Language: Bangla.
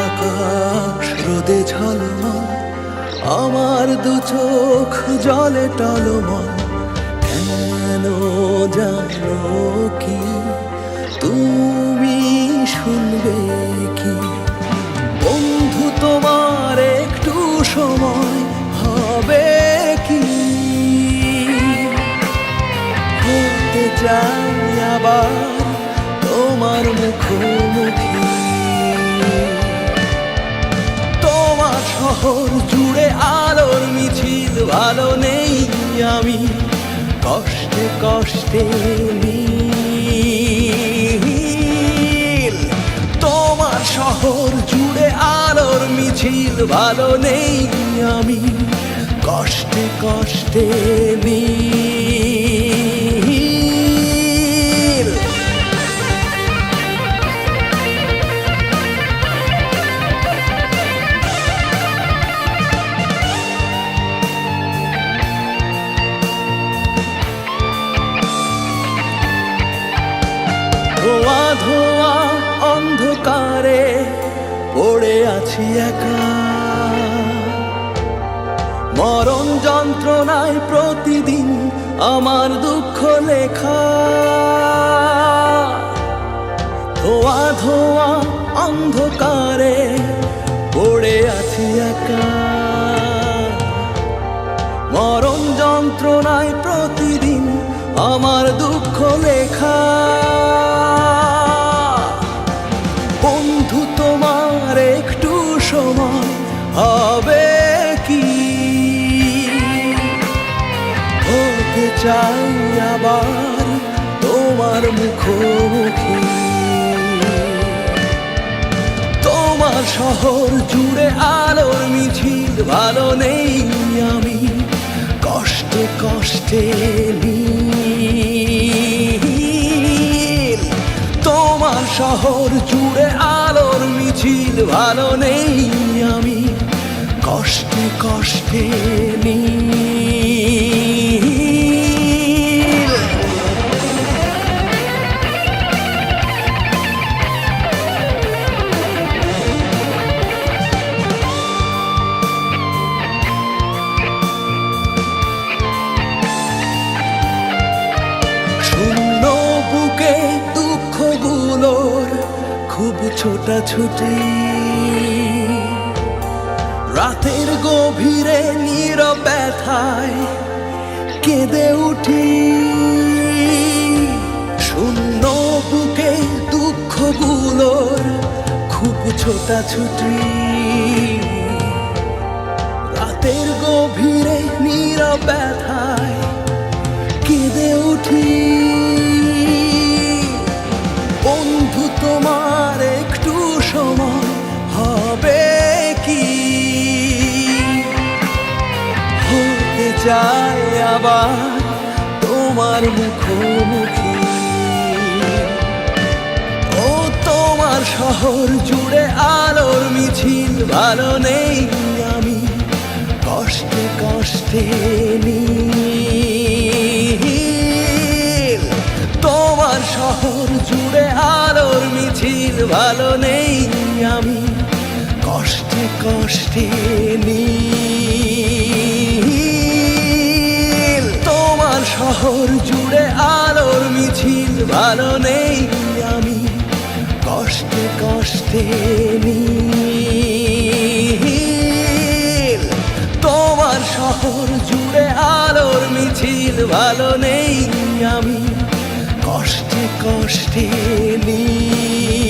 আকাশ রোদে ঝলমল, আমার দু চোখ জলে টলমল। কেন জানো কি তুমি শুনবে কি? বন্ধু তোমার একটু সময় হবে কি? হতে চাই আবার তোমার মুখোমুখি। তোমার শহর জুড়ে আলোর মিছিল, ভালো নেই আমি কষ্টে কষ্টে নীল। তোমার শহর জুড়ে আলোর মিছিল, ভালো নেই আমি কষ্টে কষ্টে নীল। ধোয়া ধোয়া অন্ধকারে পড়ে আছি একা, মরণ যন্ত্রণায় প্রতিদিন আমার দুঃখ লেখা। ধোয়া ধোয়া অন্ধকারে পড়ে আছি একা, মরণ যন্ত্রণায় প্রতিদিন আমার দুঃখ লেখা। বন্ধু তোমার একটু সময় হবে কি? হতে চাই আবার তোমার মুখোমুখি। তোমার শহর জুড়ে আলোর মিছিল, ভালো নেই আমি কষ্টে কষ্টে নীল। তোমার শহর জুড়ে আলোর মিছিল, ভালো নেই আমি কষ্টে কষ্টে নীল। শূন্য বুকে দুঃখগুলোর খুব ছোটাছুটি, রাতের গভীরে নীরব ব্যথায় কেঁদে উঠি। শূন্য বুকে দুঃখগুলোর খুব ছোটাছুটি, রাতের গভীরে নীরব ব্যথায় কেঁদে উঠি। বন্ধু তোমার একটু সময় হবে কি? হতে চাই আবার তোমার মুখোমুখি। ও তোমার শহর জুড়ে আলোর মিছিল, ভালো নেই আমি কষ্টে কষ্টে নীল। তোমার শহর জুড়ে আলোর মিছিল, ভালো নেই আমি কষ্টে কষ্টে নীল। তোমার শহর জুড়ে আলোর মিছিল, ভালো নেই আমি কষ্টে কষ্টে নীল। তোমার শহর জুড়ে আলোর মিছিল, ভালো নেই আমি কষ্টে কষ্টে নীল।